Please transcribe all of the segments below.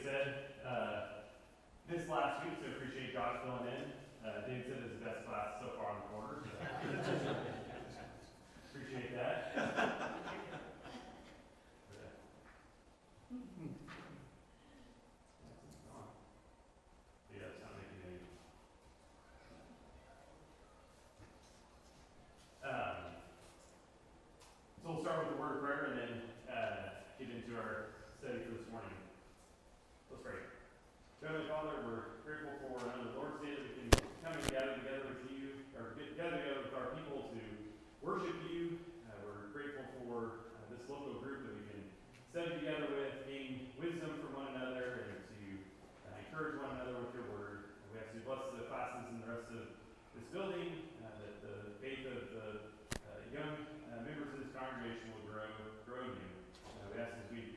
said this last week, so appreciate Josh filling in. David said it's the best class so far on the quarter. So appreciate that. Yeah, it's not making any. So we'll start with the word of prayer and then get into our study for this morning. Let's pray. Heavenly Father, we're grateful for another Lord's Day that we can come and gather together with you, or gather together with our people to worship you. We're grateful for this local group that we can study together with, gain wisdom from one another, and to encourage one another with your word. We ask you to bless the classes and the rest of this building, that the faith of the young members of this congregation will grow in you. We ask as we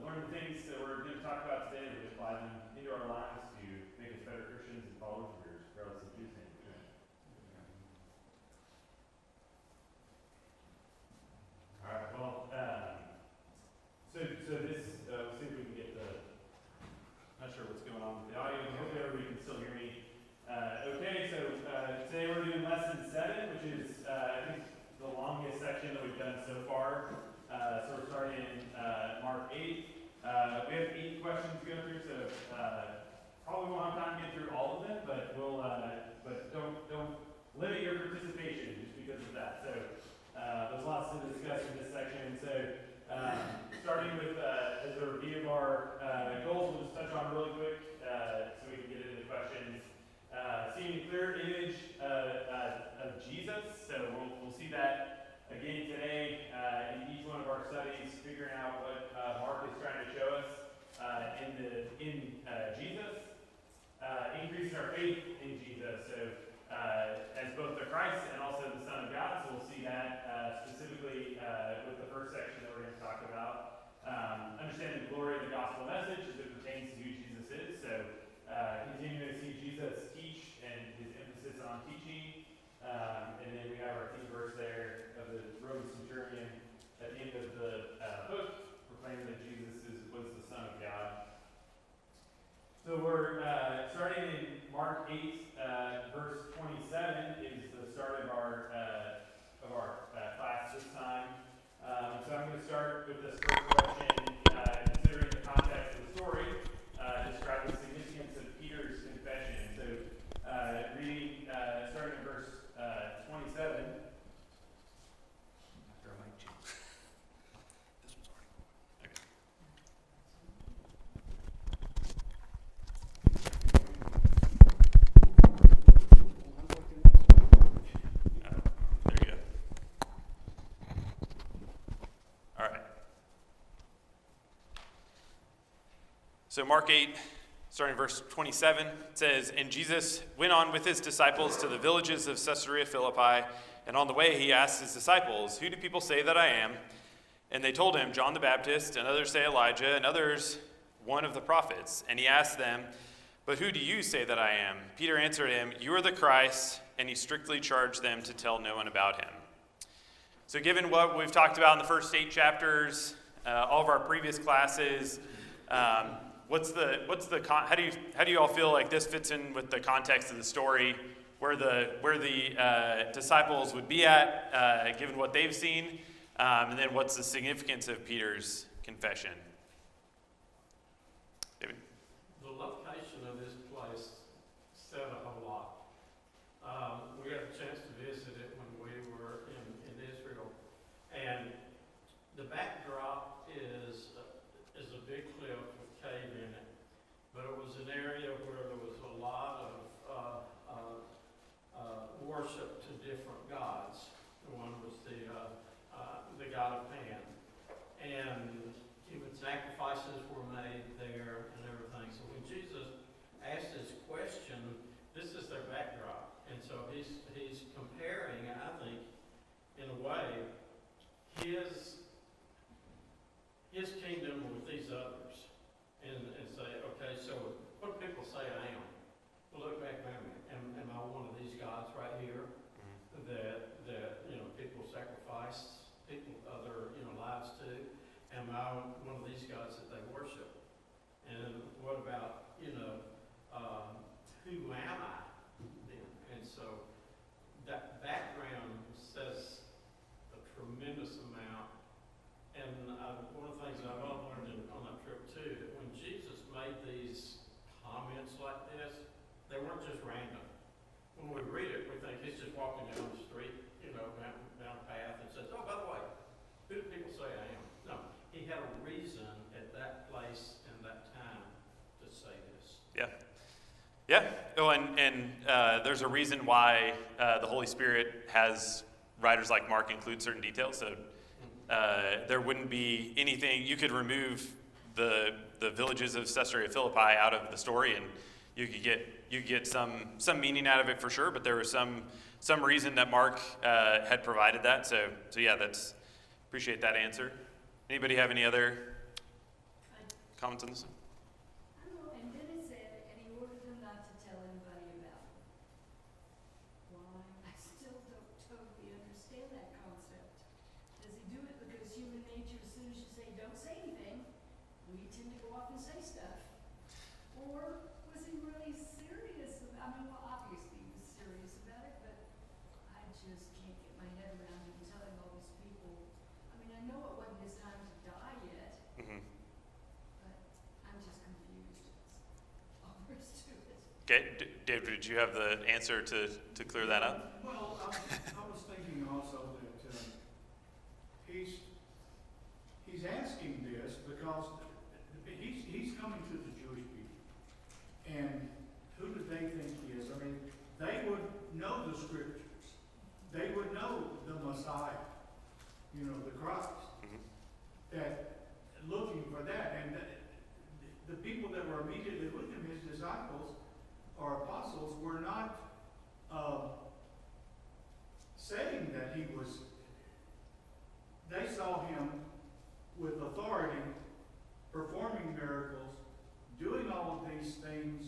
learn the things that we're going to talk about today, that we apply them into our lives to make us better Christians and followers of yours, regardless of Jesus' name. Amen. All right. Well, so this, we'll see if we can get the. Not sure what's going on with the audio. I hope everybody can still hear me. Okay. So today we're doing lesson 7, which is I think the longest section that we've done so far. So we're starting in Mark 8. We have 8 questions to go through, so probably won't have time to get through all of them, but we'll but don't limit your participation just because of that. So there's lots to discuss in this section. So starting with as a review of our goals, we'll just touch on really quick so we can get into the questions. Seeing a clear image of Jesus, so we'll see that again today in each one of our studies, figuring out what Mark is trying to show us in Jesus. Increasing our faith in Jesus, so as both the Christ and also the Son of God. So we'll see that specifically with the first section that we're going to talk about. Understanding the glory of the gospel message as it pertains to who Jesus is. So continuing to see Jesus teach and his emphasis on teaching. And then we have our theme verse there of the Roman centurion at the end of the book, proclaiming that Jesus was the Son of God. So we're starting in Mark 8, verse 27 is the start of our class this time. So I'm going to start with this first question, considering the context of the story, describe the significance of Peter's confession. So reading, starting in verse 27. So Mark 8, starting verse 27, says, "And Jesus went on with his disciples to the villages of Caesarea Philippi, and on the way he asked his disciples, 'Who do people say that I am?' And they told him, 'John the Baptist, and others say Elijah, and others one of the prophets.' And he asked them, 'But who do you say that I am?' Peter answered him, 'You are the Christ,' and he strictly charged them to tell no one about him." So given what we've talked about in the first 8 chapters, all of our previous classes, how do you all feel like this fits in with the context of the story, where the disciples would be at, given what they've seen, and then what's the significance of Peter's confession? David? The location of this place said a whole lot. We had a chance to visit it when we were in Israel, and the backdrop is a big cliff with cave in it, but it was an area where there was a lot of worship to different gods. One was the god of Pan, and human sacrifices were made there and everything. So when Jesus asked this question, this is their backdrop, and so he's comparing, I think, in a way, his kingdom with these others, and say, okay, so what do people say I am? Well, look back at me. Am I one of these gods right here that people sacrifice other lives to? Am I one of these gods that they worship? And who am I then? And so that background says a tremendous amount. And one of the things I've learned on that trip too, that when Jesus made these comments like this, they weren't just random. When we read it, we think he's just walking down the street, down a path and says, oh, by the way, who do people say I am? No, he had a reason at that place and that time to say this. Yeah. Yeah. Oh, and there's a reason why the Holy Spirit has writers like Mark include certain details. So there wouldn't be anything, you could remove the villages of Caesarea Philippi out of the story, and you could get some meaning out of it for sure. But there was some reason that Mark had provided that. So yeah, appreciate that answer. Anybody have any other comments on this? I don't know, and then it said, and he ordered them not to tell anybody about it. Why? I still don't totally understand that concept. Does he do it because human nature, as soon as you say, don't say anything, we tend to go off and say stuff? Or was he really serious about, well, obviously he was serious about it, but I just can't get my head around him telling all these people. I know it wasn't his time to die yet. Mm-hmm. But I'm just confused. All there is to it. Okay, David, did you have the answer to clear that up? Well, I was thinking also that he's asking this because he's coming to the Jewish people, and who do they think he is? I mean, they would know the scriptures. They would know the Messiah, the Christ. Mm-hmm. That looking for that, and the people that were immediately with him, his disciples or apostles, were not saying that he was. They saw him with authority, performing miracles, doing all of these things,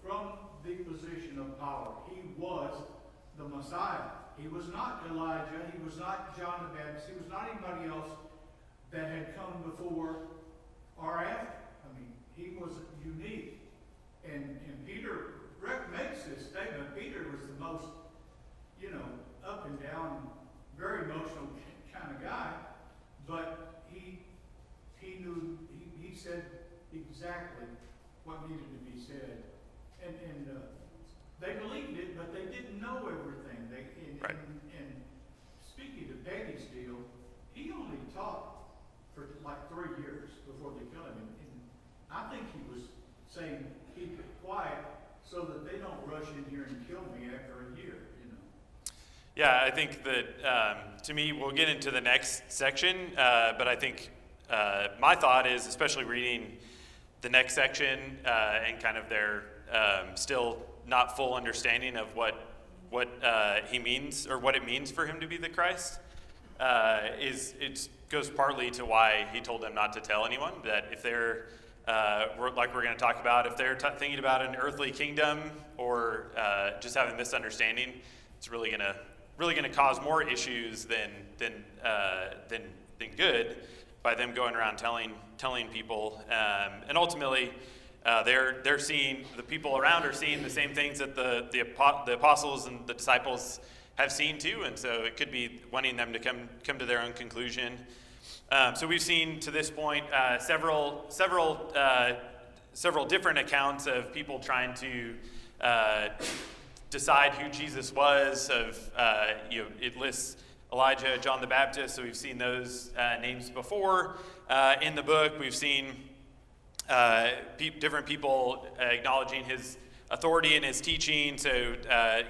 from the position of power. He was the Messiah. He was not Elijah. He was not John the Baptist. He was not anybody else that had come before or after. I mean, he was unique. And Peter makes this statement. Peter was the most, up and down, very emotional kind of guy. But he knew, he said exactly what needed to be said. And they believed it, but they didn't know everything. Right. And speaking to Patty's deal, he only taught for like 3 years before they killed him. And I think he was saying, keep it quiet so that they don't rush in here and kill me after a year, Yeah, I think that, to me, we'll get into the next section, but I think my thought is, especially reading the next section and kind of their still not full understanding of what he means, or what it means for him to be the Christ, it goes partly to why he told them not to tell anyone, that if they're, like we're going to talk about, if they're thinking about an earthly kingdom or just having misunderstanding, it's really going to cause more issues than good by them going around telling people, and ultimately they're seeing, the people around are seeing the same things that the apostles and the disciples have seen too, and so it could be wanting them to come to their own conclusion. So we've seen to this point several different accounts of people trying to decide who Jesus was. It lists Elijah, John the Baptist, so we've seen those names before in the book. We've seen different people acknowledging his authority in his teaching, so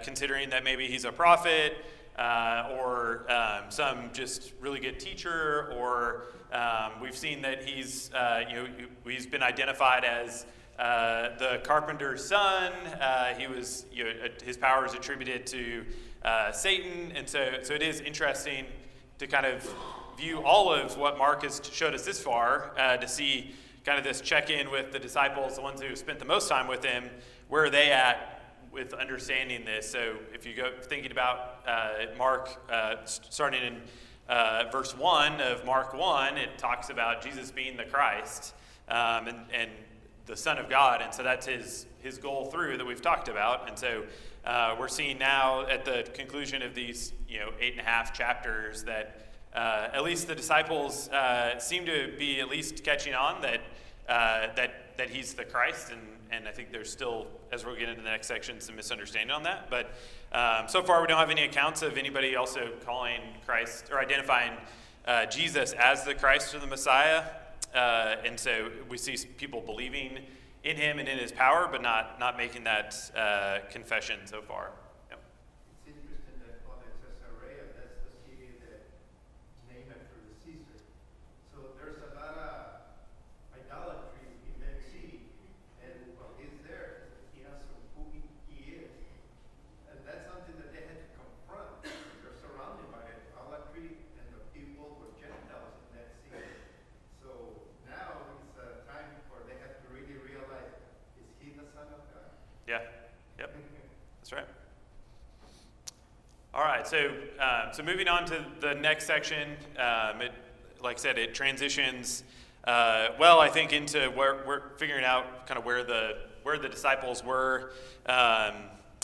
considering that maybe he's a prophet, or some just really good teacher, or we've seen that he's been identified as the carpenter's son. He was, his power is attributed to Satan, and so it is interesting to kind of view all of what Mark has showed us this far, to see kind of this check-in with the disciples, the ones who spent the most time with him. Where are they at with understanding this? So if you go thinking about Mark, starting in verse 1 of Mark 1, it talks about Jesus being the Christ, and the Son of God, and so that's his goal through that we've talked about. And so we're seeing now at the conclusion of these 8.5 chapters that at least the disciples seem to be at least catching on that he's the Christ, and I think there's still, as we'll get into the next section, some misunderstanding on that. But so far we don't have any accounts of anybody also calling Christ or identifying Jesus as the Christ or the Messiah. And so we see people believing in him and in his power, but not making that confession so far. Yep. It's interesting that Father Caesarea, that's the city that named after the Caesar. So there's a lot of idolatry in that city, and while he's there, he has some who he is, and that's something that they had to confront. They're surrounded by idolatry, and the people were Gentiles in that city. So now it's a time where they have to really realize, is he the Son of God? Yeah. Yep. That's right. All right. So moving on to the next section, like I said, it transitions well, I think, into where we're figuring out kind of where the disciples were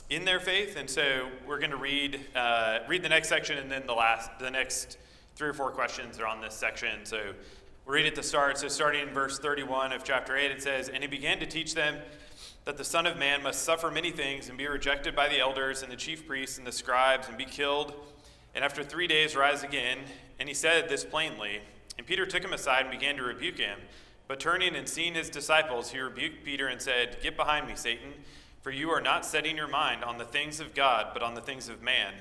in their faith, and so we're going to read the next section, and then the next 3 or 4 questions are on this section. So we'll read at the start. So starting in verse 31 of chapter 8, it says, "And he began to teach them that the Son of Man must suffer many things and be rejected by the elders and the chief priests and the scribes and be killed, and after 3 days rise again. And he said this plainly. And Peter took him aside and began to rebuke him. But turning and seeing his disciples, he rebuked Peter and said, 'Get behind me, Satan, for you are not setting your mind on the things of God, but on the things of man.'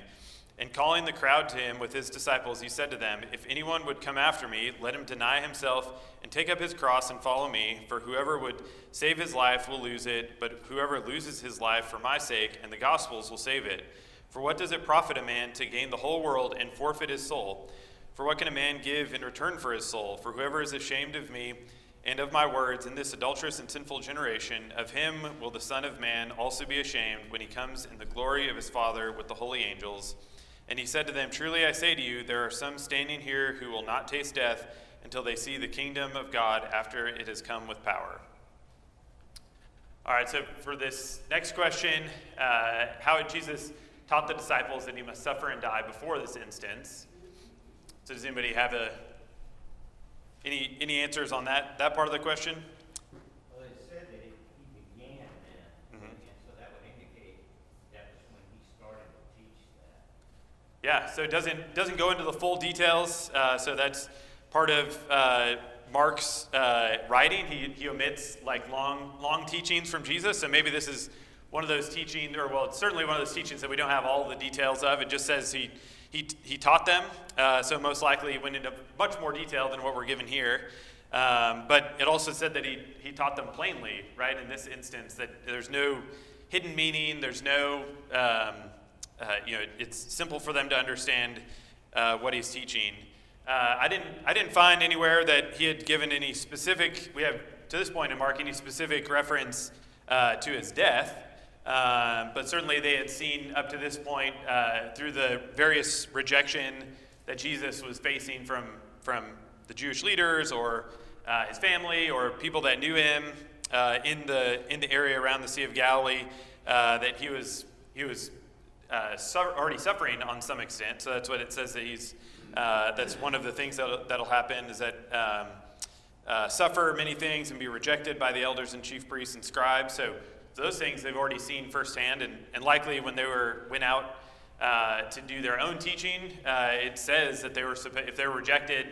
And calling the crowd to him with his disciples, he said to them, 'If anyone would come after me, let him deny himself and take up his cross and follow me. For whoever would save his life will lose it, but whoever loses his life for my sake and the gospel's will save it. For what does it profit a man to gain the whole world and forfeit his soul? For what can a man give in return for his soul? For whoever is ashamed of me and of my words in this adulterous and sinful generation, of him will the Son of Man also be ashamed when he comes in the glory of his Father with the holy angels.' And he said to them, 'Truly I say to you, there are some standing here who will not taste death until they see the kingdom of God after it has come with power.'" All right, so for this next question, how had Jesus taught the disciples that he must suffer and die before this instance? So does anybody have any answers on that part of the question? Well, it said that he began then, and so that would indicate that was when he started to teach that. Yeah, so it doesn't go into the full details. So that's part of Mark's writing. He omits like long teachings from Jesus. So maybe this is one of those teachings, or well, it's certainly one of those teachings that we don't have all the details of. It just says he taught them. So most likely he went into much more detail than what we're given here. But it also said that he taught them plainly, right? In this instance, that there's no hidden meaning. There's no it's simple for them to understand what he's teaching. I didn't find anywhere that he had given any specific, we have to this point in Mark, any specific reference to his death. But certainly they had seen up to this point through the various rejection that Jesus was facing from the Jewish leaders or his family or people that knew him in the area around the Sea of Galilee, that he was already suffering on some extent. So that's what it says that he's. That's one of the things that'll happen is that suffer many things and be rejected by the elders and chief priests and scribes. So those things they've already seen firsthand, and likely when they went out to do their own teaching, it says that if they were rejected,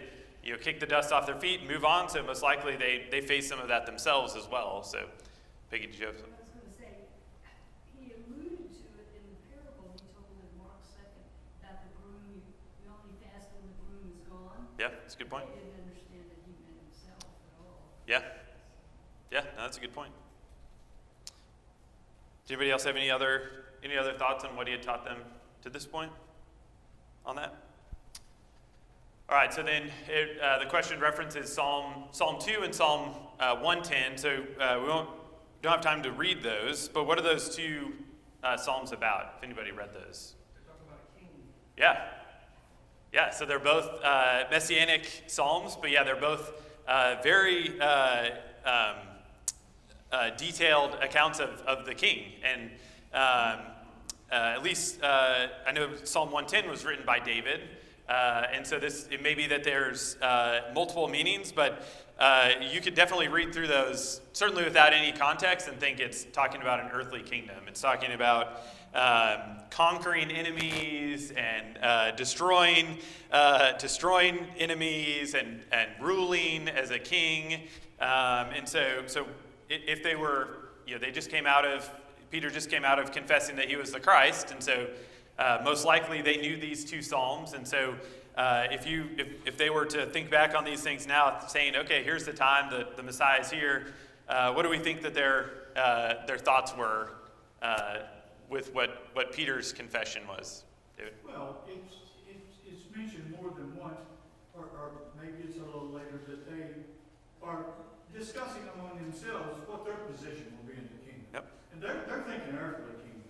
kick the dust off their feet and move on. So most likely they faced some of that themselves as well. So, Peggy, did you have something? I was going to say, he alluded to it in the parable he told in Mark 2nd about the groom. You only fast when the groom is gone. Yeah, that's a good point. They didn't understand that he meant himself at all. Yeah, no, that's a good point. Does anybody else have any other thoughts on what he had taught them to this point on that? All right, so then the question references Psalm 2 and Psalm 110. So we don't have time to read those, but what are those two psalms about? If anybody read those, They're talking about a king. Yeah. So they're both messianic psalms, but yeah, they're both very detailed accounts of the king. And at least I know Psalm 110 was written by David. And so it may be that there's multiple meanings, but you could definitely read through those, certainly without any context, and think it's talking about an earthly kingdom. It's talking about conquering enemies and destroying enemies and ruling as a king. And so if they were, they just came out of, Peter just came out of confessing that he was the Christ, and so most likely they knew these two psalms. And so if they were to think back on these things now, saying, okay, here's the time that the Messiah is here, what do we think that their thoughts were with what Peter's confession was? David? Well, it's mentioned more than once, or maybe it's a little later, that they are discussing among themselves what their position will be in the kingdom. Yep. And they're thinking earthly kingdom.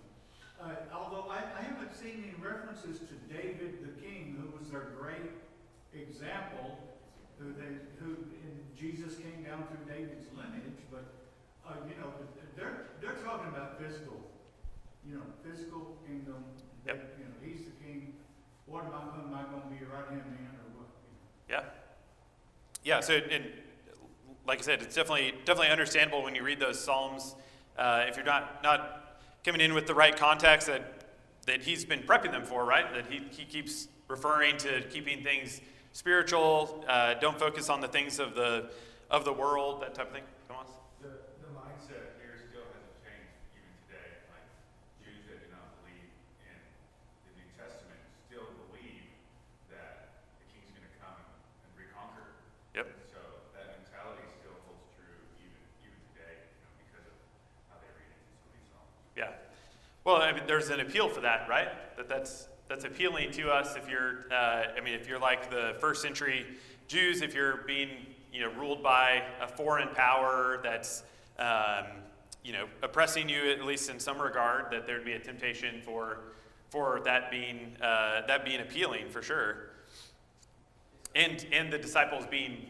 Although I haven't seen any references to David the king, who was their great example, who Jesus came down through David's lineage, but they're talking about physical kingdom. Yep. He's the king. What am I going to be, a right hand man or what? Yeah. Yeah. So, and like I said, it's definitely understandable when you read those psalms. If you're not coming in with the right context that he's been prepping them for, right? That he keeps referring to keeping things spiritual. Don't focus on the things of the world, that type of thing. Come on. The mindset here still hasn't changed even today. Like Jews that do not believe in the New Testament still believe that the king's going to come and reconquer. Yep. So that mentality still holds true even today, because of how they read into some of these songs. Yeah. Well, I mean, there's an appeal for that, right? That's appealing to us if you're, if you're like the first century Jews, if you're being, ruled by a foreign power that's, oppressing you, at least in some regard, that there'd be a temptation for that being appealing for sure. And the disciples being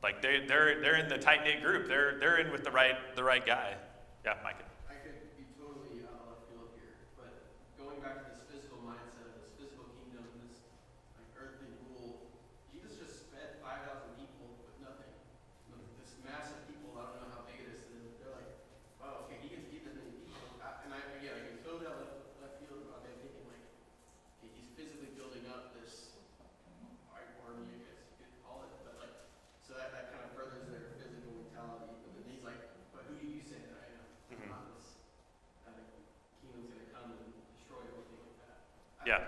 like they're in the tight knit group. They're in with the right guy. Yeah, Micah. I could be totally out of left field here, but going back to this physical mindset of this physical kingdom, this earthly rule, Jesus just fed 5,000 people with nothing. This massive people, I don't know how big it is, and they're like, wow, okay, he can feed this many people. And I can totally out of left field about them thinking okay, he's physically building up this army, I guess you could call it, but so that kind of furthers their physical mentality. But then he's like, but who do you say that I am? I'm not this. Kingdom's going to come and destroy everything like that. Yeah.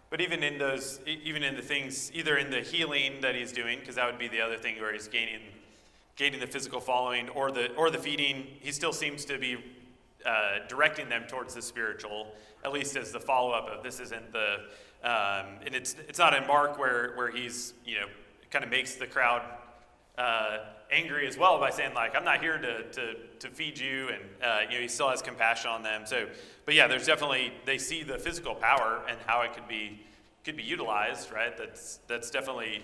But even in the things, either in the healing that he's doing, because that would be the other thing where he's gaining the physical following, or the feeding, he still seems to be directing them towards the spiritual, at least as the follow-up of this isn't the, and it's not in Mark where he's, kind of makes the crowd angry as well by saying like, I'm not here to feed you, and he still has compassion on them. So, but yeah, there's definitely, they see the physical power and how it could be utilized, right? That's definitely,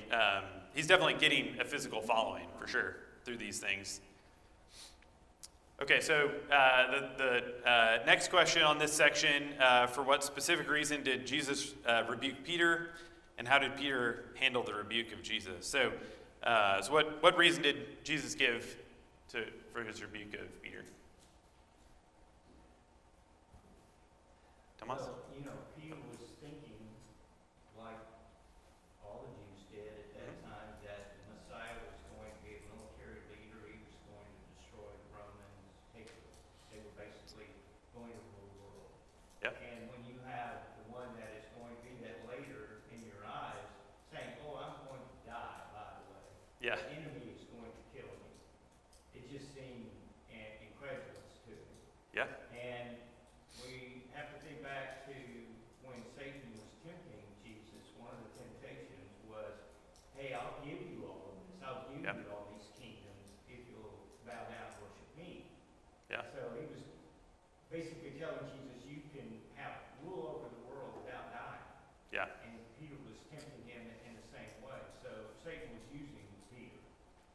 he's definitely getting a physical following for sure through these things. Okay, so the next question on this section, for what specific reason did Jesus rebuke Peter, and how did Peter handle the rebuke of Jesus? So what reason did Jesus give for his rebuke of Peter? Thomas? Well, Peter was thinking, like all the Jews did at that time, that the Messiah was going to be a military leader. He was going to destroy the Romans. They were basically going to rule the world. Yep. And when you have the one that is going to be that later in your eyes saying, oh, I'm going to die, by the way. Yeah. The enemy is going to kill me. It just seemed incredulous to me. Yeah. And we have to think back to when Satan was tempting Jesus. One of the temptations was, hey, I'll give you all of this. I'll give Yep. you all these kingdoms if you'll bow down and worship me. Yeah. So he was basically telling Jesus, you can have rule over the world without dying. Yeah. And Peter was tempting him in the same way. So Satan was using Peter.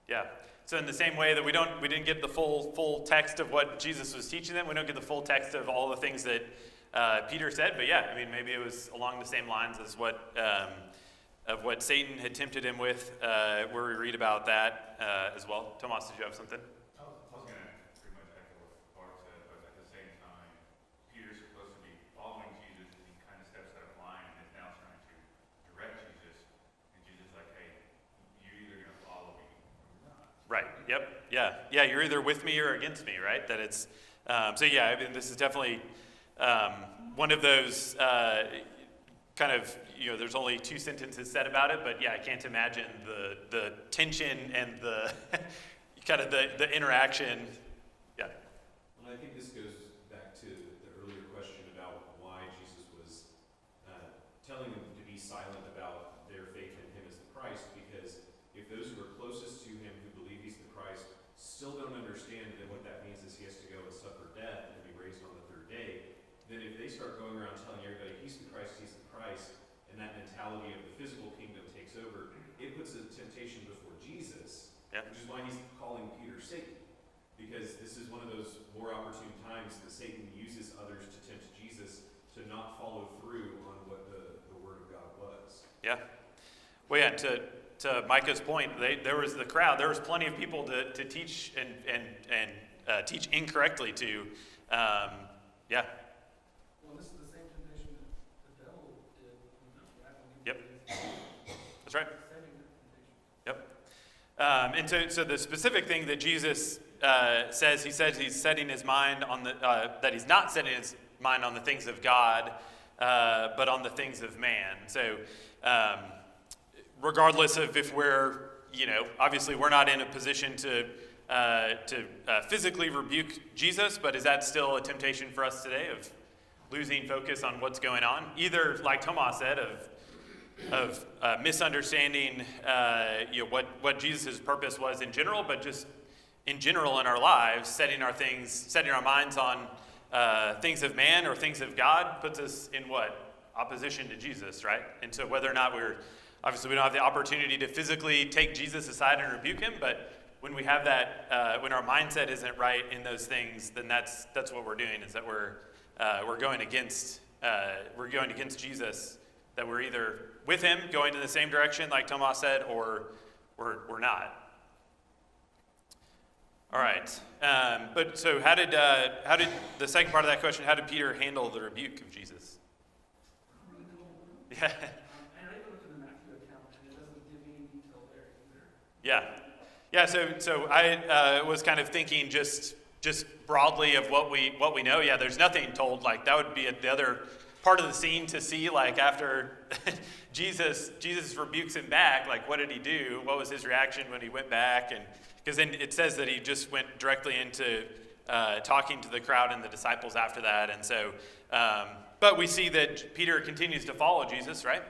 Yeah. So in the same way that we didn't get the full text of what Jesus was teaching them, we don't get the full text of all the things that Peter said. But yeah, I mean, maybe it was along the same lines as what Satan had tempted him with, where we read about that as well. Tomas, did you have something? I was going to pretty much echo what Bart said, but at the same time, Peter's supposed to be following Jesus, and he kind of steps out of line and is now trying to direct Jesus. And Jesus is like, hey, you're either going to follow me or you're not. Right. Yep. Yeah. Yeah. You're either with me or against me, right? That it's. So yeah. I mean, this is definitely one of those kind of. There's only 2 sentences said about it, but yeah, I can't imagine the tension and the kind of the interaction. Yeah. Well, I think this goes back to the earlier question about why Jesus was telling them to be silent about their faith in him as the Christ, because if those who are closest to him who believe he's the Christ still don't understand that what that means is he has to go and suffer death and be raised on the 3rd day, then if they start going around telling everybody he's the Christ, and that mentality of the physical kingdom takes over, it puts a temptation before Jesus, which is why he's calling Peter Satan, because this is one of those more opportune times that Satan uses others to tempt Jesus to not follow through on what the Word of God was. Yeah. Well, yeah, to Micah's point, there was the crowd. There was plenty of people to teach and teach incorrectly to. Yeah. Well, this is the same temptation that the devil did. Yep. That's right. Yep. And so the specific thing that Jesus says he's setting his mind on that he's not setting his mind on the things of God, but on the things of man. So regardless of if we're, obviously we're not in a position to physically rebuke Jesus, but is that still a temptation for us today of losing focus on what's going on? Either, like Tomas said, of misunderstanding what Jesus' purpose was in general, but just in general in our lives, setting our minds on things of man or things of God puts us in what? Opposition to Jesus, right? And so whether or not obviously we don't have the opportunity to physically take Jesus aside and rebuke him, but when we have that, when our mindset isn't right in those things, then that's what we're doing, is that we're going against Jesus, that we're either with him going in the same direction, like Tomas said, or we're not. All right. But so how did the second part of that question? How did Peter handle the rebuke of Jesus? Yeah. And I even looked at the Matthew account, and it doesn't give any detail there either. Yeah. Yeah. So I was kind of thinking just broadly of what we know. Yeah. There's nothing told. Like that would be the other part of the scene to see. Like after Jesus rebukes him back. Like what did he do? What was his reaction when he went back? And because then it says that he just went directly into talking to the crowd and the disciples after that. And so, but we see that Peter continues to follow Jesus, right?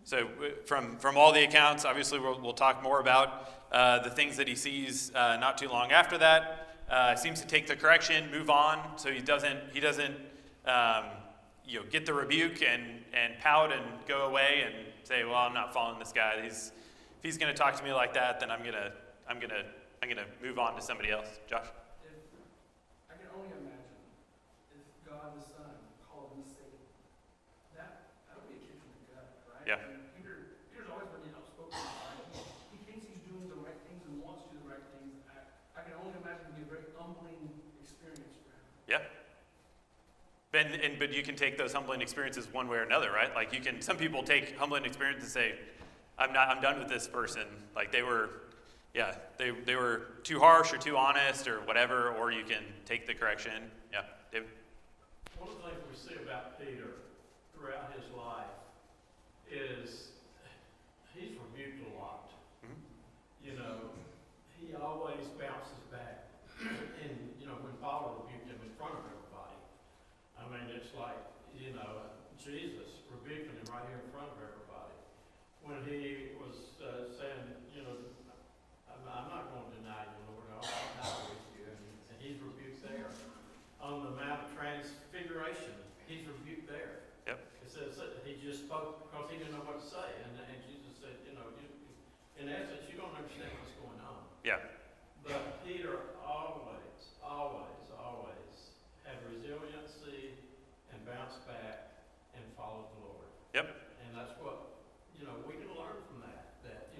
So from all the accounts, obviously we'll talk more about the things that he sees not too long after that. Seems to take the correction, move on. So he doesn't get the rebuke and pout and go away and say, well, I'm not following this guy. If he's going to talk to me like that, then I'm gonna move on to somebody else. Josh? I can only imagine if God the Son called him Satan, that would be a kick in the gut, right? Yeah. I mean, Peter's always been outspoken, right? He thinks he's doing the right things and wants to do the right things. I can only imagine it would be a very humbling experience for him. Yeah. But you can take those humbling experiences one way or another, right? Like some people take humbling experience and say, I'm done with this person. Like they were too harsh or too honest or whatever, or you can take the correction. Yeah, David? One of the things we see about Peter throughout his life is he's rebuked a lot. Mm-hmm. He always bounces back. And, when Paul rebuked him in front of everybody, I mean, it's like, Jesus rebuking him right here in front of everybody. When he was saying, I'm not going to deny you, Lord, I'll die with you. And he's rebuked there. On the Mount of Transfiguration, he's rebuked there. Yep. It says that he just spoke because he didn't know what to say. Yeah. But Peter always had resiliency and bounced back and followed the Lord. Yep. And that's what, we can learn from that. That,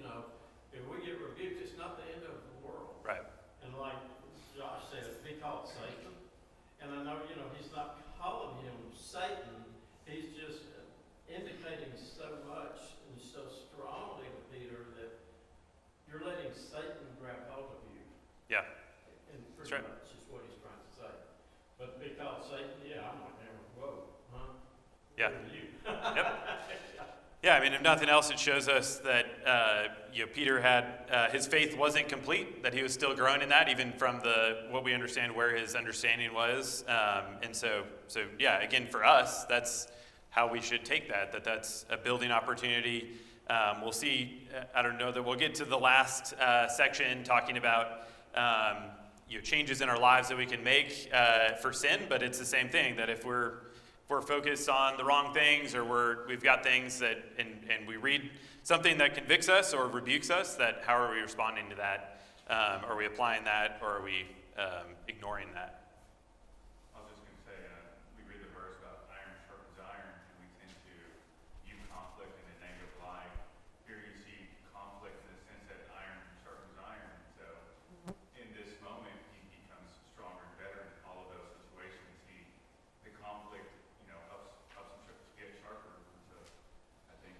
if we get rebuked, it's not the end of the world. Right. And like Josh said, be called Satan. And I know, he's not calling him Satan. He's just indicating so much and so strongly to Peter that you're letting Satan grab hold of you. Yeah. And That's pretty right. much is what he's trying to say. But be called Satan, yeah, I'm like, whoa, huh? Yeah. Who are you? Yeah, I mean, if nothing else, it shows us that Peter had his faith wasn't complete, that he was still growing in that, even from what we understand where his understanding was. And so yeah, again, for us, that's how we should take that. That's a building opportunity. We'll see. I don't know that we'll get to the last section talking about changes in our lives that we can make for sin, but it's the same thing. That if we're focused on the wrong things, or we've got things that, and we read something that convicts us or rebukes us, that how are we responding to that? Are we applying that, or are we ignoring that? I was just going to say, we read the verse about iron sharpens iron, and we tend to view conflict in a negative light. Here you see conflict in the sense that iron sharpens iron. So in this moment, he becomes stronger and better in all of those situations. The conflict, helps him to get sharper. And so I think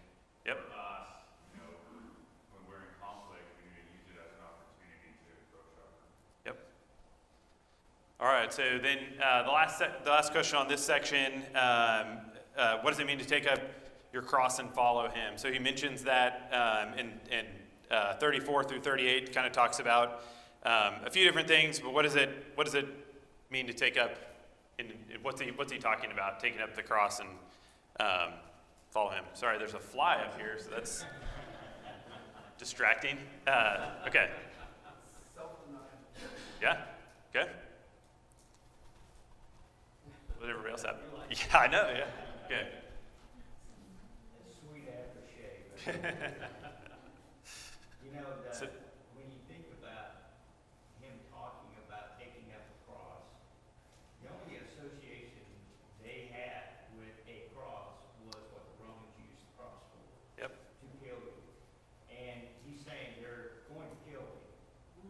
Yep. for us, when we're in conflict, we need to use it as an opportunity to grow sharper. Yep. All right. So then the last question on this section: what does it mean to take up your cross and follow Him? So he mentions that in 34 through 38, kind of talks about a few different things. But what does it mean to take up? And what's he talking about? Taking up the cross and follow Him. Sorry, there's a fly up here, so that's distracting. Okay. Yeah. Okay. What everybody else have? Yeah, I know. Yeah. Okay. Sweet aftershave. So- When you think about him talking about taking up the cross, the only association they had with a cross was what the Romans used the cross for. Yep. To kill you. And he's saying they're going to kill me.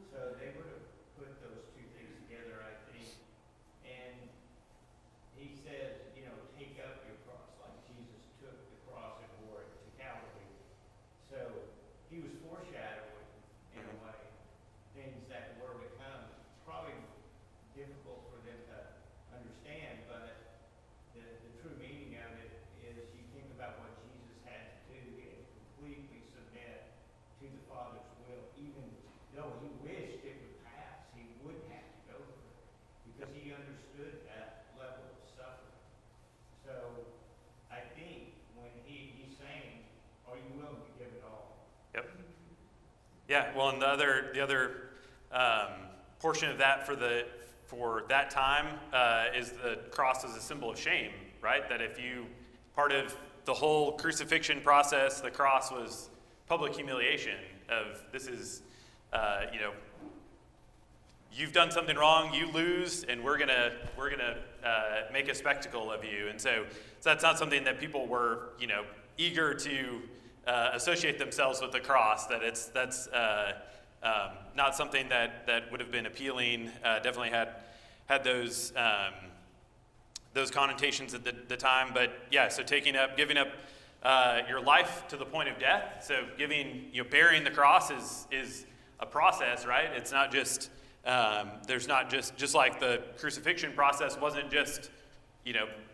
So they would have put those two things together, I think. And he says, take up your cross, like Jesus took the cross and bore it to Calvary. So he was foreshadowing, in a way, things that were to come. Probably difficult for them to understand, but the true meaning of it is you think about what Jesus had to do and completely submit to the Father's will, even though he wished it would pass. He wouldn't have to go through it because he understood that level of suffering. So I think when he's saying, are you willing to give it all? Yep. Yeah. Well, and the other portion of that for that time is the cross as a symbol of shame, right? That if part of the whole crucifixion process, the cross was public humiliation of this is, you've done something wrong, you lose, and we're gonna make a spectacle of you. And so that's not something that people were, eager to associate themselves with the cross. That's not something that would have been appealing. Definitely had those connotations at the time. But yeah, so giving up your life to the point of death. So bearing the cross is a process, right? It's not just there's not just like the crucifixion process wasn't just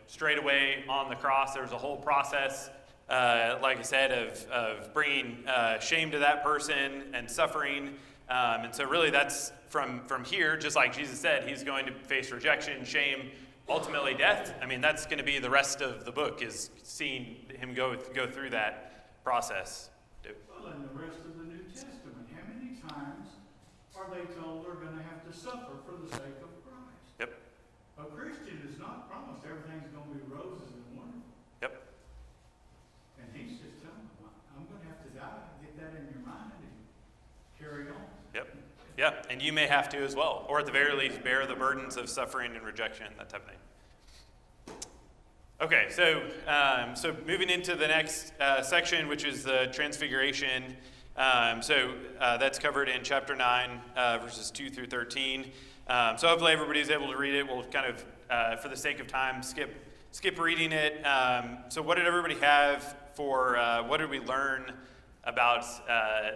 straight away on the cross. There's a whole process, like I said, of bringing shame to that person and suffering. And so really that's from here, just like Jesus said, he's going to face rejection, shame, ultimately death. I mean, that's going to be the rest of the book, is seeing him go through that process. Well, in the rest of the New Testament, how many times are they told they're going to have to suffer for the sake of Christ? Yep. A Christian is not promised everything's going to be roses and wonderful. Yep. And he's just telling them, I'm going to have to die. Get that in your mind and carry on. Yep. Yeah, and you may have to as well, or at the very least bear the burdens of suffering and rejection, that type of thing. Okay, so moving into the next section, which is the transfiguration. That's covered in chapter 9, verses 2 through 13. So hopefully everybody's able to read it. We'll kind of, for the sake of time, skip reading it. So what did everybody have for, what did we learn about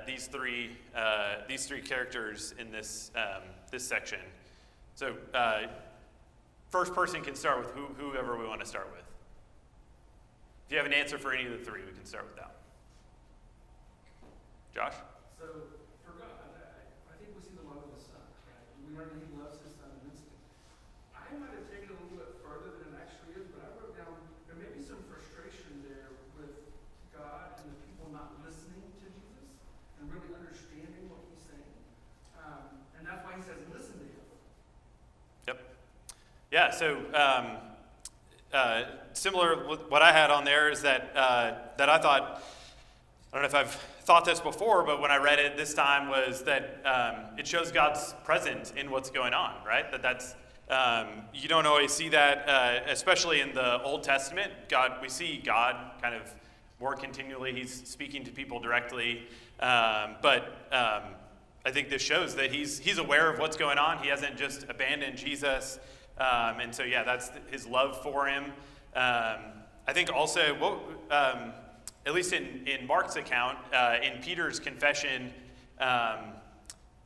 these three characters in this section? So first person can start with whoever we want to start with. If you have an answer for any of the three, we can start with that. Josh? So, for God, I think we see the love of the Son, right? We learn that He loves His Son immensely. I might have taken it a little bit further than it actually is, but I wrote down there may be some frustration there with God and the people not listening to Jesus and really understanding what He's saying. And that's why He says, listen to Him. Yep. Yeah, so similar with what I had on there is that I thought, I don't know if I've thought this before, but when I read it this time was that it shows God's presence in what's going on, right? That's you don't always see that, especially in the Old Testament. We see God kind of more continually. He's speaking to people directly, but I think this shows that he's aware of what's going on. He hasn't just abandoned Jesus, and so yeah, that's his love for him. I think also at least in Mark's account, in Peter's confession,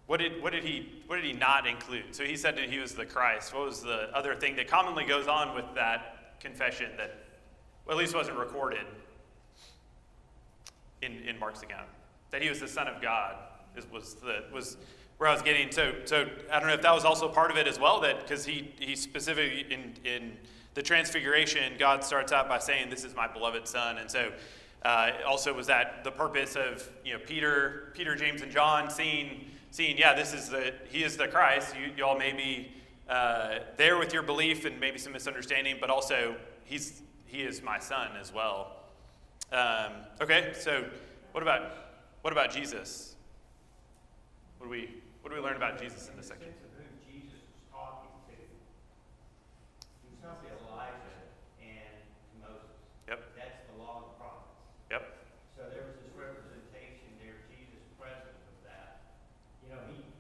what did he not include? So he said that he was the Christ. What was the other thing that commonly goes on with that confession that, well, at least wasn't recorded in Mark's account? That he was the Son of God was where I was getting. So I don't know if that was also part of it as well. That because he specifically in the Transfiguration, God starts out by saying, "This is my beloved Son," and so. Also was that the purpose of Peter, James, and John seeing yeah, he is the Christ. You all may be there with your belief and maybe some misunderstanding, but also he is my Son as well. Okay, so what about Jesus? What do we learn about Jesus in this section? In the sense of who Jesus was talking to, he's not the Elijah and Moses. Yep. That's the law and the prophets. Yep. So there was this representation there, Jesus present with that.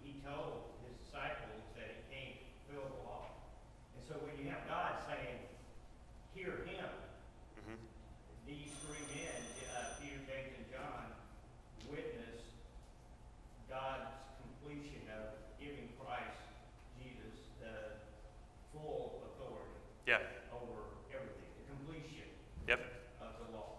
He told his disciples that he can't fulfill the law. And so when you have God saying, hear him, Mm-hmm. these three men, Peter, James, and John, witnessed God's completion of giving Christ, Jesus, the full authority Yeah. over everything, the completion Yep. of the law.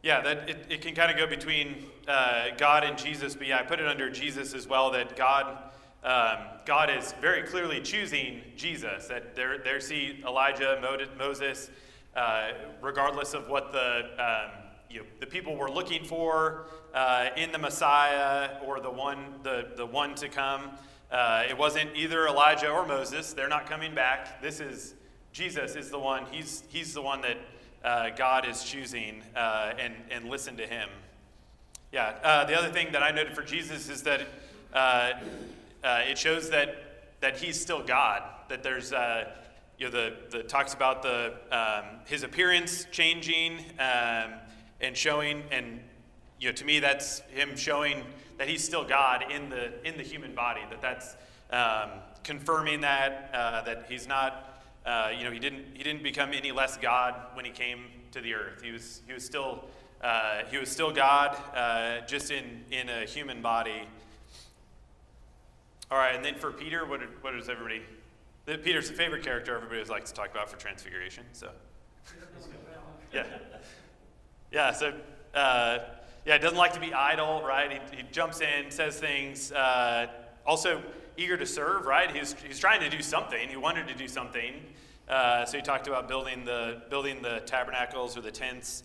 Yeah, that it can kind of go between God and Jesus, but yeah, I put it under Jesus as well. That God is very clearly choosing Jesus. That there see Elijah, Moses, regardless of what the people were looking for in the Messiah or the one to come. It wasn't either Elijah or Moses. They're not coming back. Jesus is the one. He's the one that God is choosing, and listen to him. Yeah. The other thing that I noted for Jesus is that it shows that he's still God. That there's the talks about his appearance changing and showing, and to me that's him showing that he's still God in the human body. That's confirming that he's not. He didn't become any less God when he came to the earth. He was still God, just in a human body. All right, and then for Peter, what does everybody? Peter's the favorite character everybody always likes to talk about for Transfiguration. So yeah. So doesn't like to be idle, right? He jumps in, says things. Also eager to serve, right? He's trying to do something. He wanted to do something. So he talked about building the tabernacles or the tents.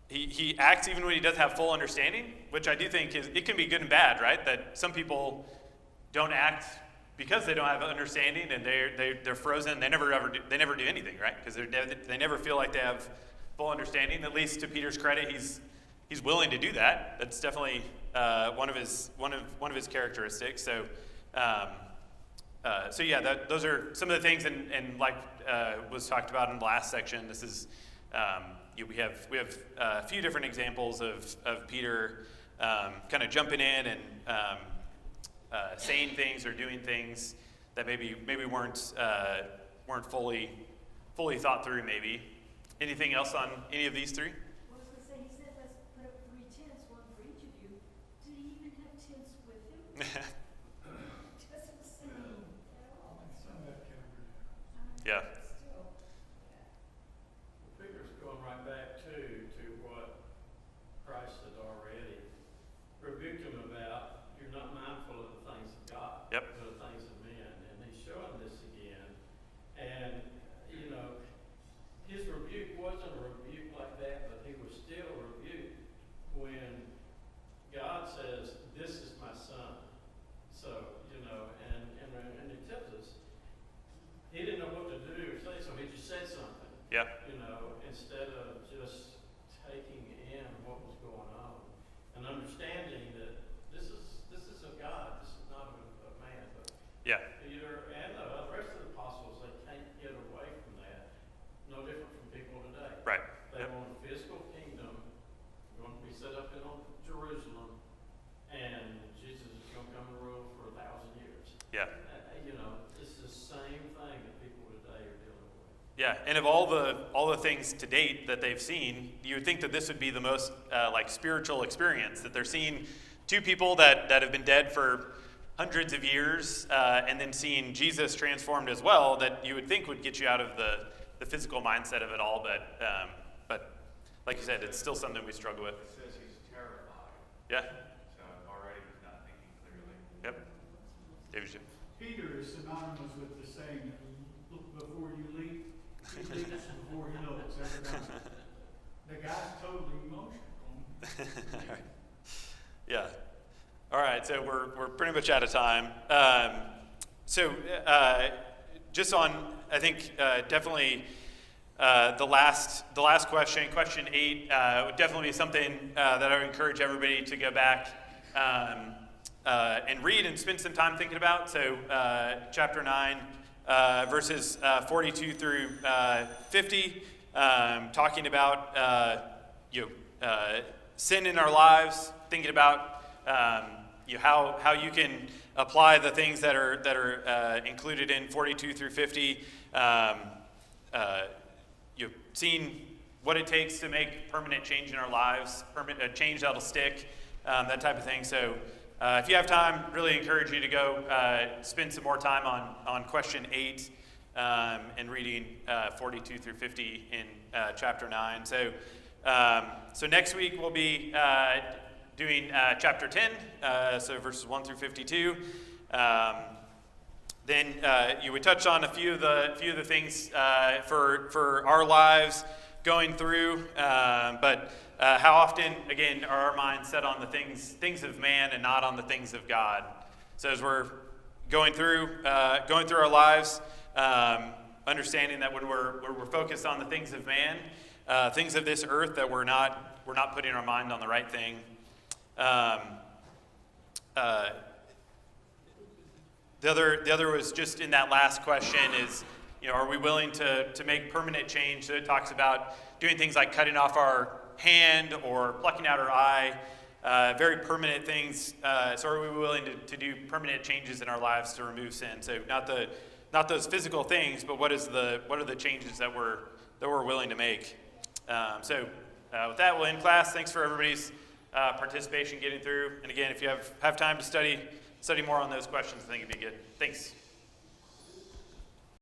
He acts even when he doesn't have full understanding, which I do think it can be good and bad, right? That some people don't act because they don't have understanding and they're frozen. They never do anything, right? Because they never feel like they have full understanding. At least to Peter's credit, he's willing to do that. That's definitely one of his characteristics. So those are some of the things, and like was talked about in the last section. This is we have a few different examples of Peter kind of jumping in and saying things or doing things that maybe weren't fully thought through. Maybe anything else on any of these three? Well, I was gonna say, he said, let's put up 3 tents, one for each of you. Did he even have tents with him? Doesn't seem at all. Yeah. Still, Peter's going right back to what Christ had already rebuked him about. You're not mindful of the things of God, Yep. but the things of men. And he's showing this again. And, his rebuke wasn't a rebuke like that, but he was still rebuked when God says, "This is my son." So, and he tells us, he didn't know what to do or say, so he just said something. Yeah. Instead of just taking in what was going on and understanding that this is of God, this is not of man. But Yeah. Peter and the rest of the apostles, they can't get away from that. No different from people today. Right. They Yep. want a physical kingdom, going to be set up in Jerusalem, and Jesus is going to come and rule for 1,000 years. Yeah. It's the same thing that people today are dealing with. Yeah, and of all the things to date that they've seen, you would think that this would be the most spiritual experience, that they're seeing 2 people that have been dead for hundreds of years, and then seeing Jesus transformed as well, that you would think would get you out of the physical mindset of it all. But like you said, it's still something we struggle with. It says he's terrified, Yeah. so already he's not thinking clearly. Yep. David. Peter is synonymous with the saying, look before you leap, he leaps before he looks every time. The guy's totally emotional. Yeah. All right. So we're pretty much out of time. Just on, I think definitely the last question 8, would definitely be something that I would encourage everybody to go back and read and spend some time thinking about. So chapter 9, verses 42 through 50, talking about sin in our lives, thinking about how you can apply the things that are included in 42 through 50. Seeing what it takes to make permanent change in our lives, a change that'll stick, that type of thing. So if you have time, really encourage you to go spend some more time on question 8 and reading 42 through 50 in chapter 9. So next week we'll be doing chapter 10, so verses 1 through 52. Then you would touch on a few of the things for our lives going through, but how often, again, are our minds set on the things of man and not on the things of God? So as we're going through our lives, understanding that when we're focused on the things of man, things of this earth, that we're not putting our mind on the right thing. The other was just in that last question is, are we willing to make permanent change? So it talks about doing things like cutting off our hand or plucking out our eye, very permanent things. So are we willing to do permanent changes in our lives to remove sin? So not those physical things, but what are the changes that we're willing to make? With that, we'll end class. Thanks for everybody's participation, getting through. And again, if you have time to study more on those questions, I think it'd be good. Thanks.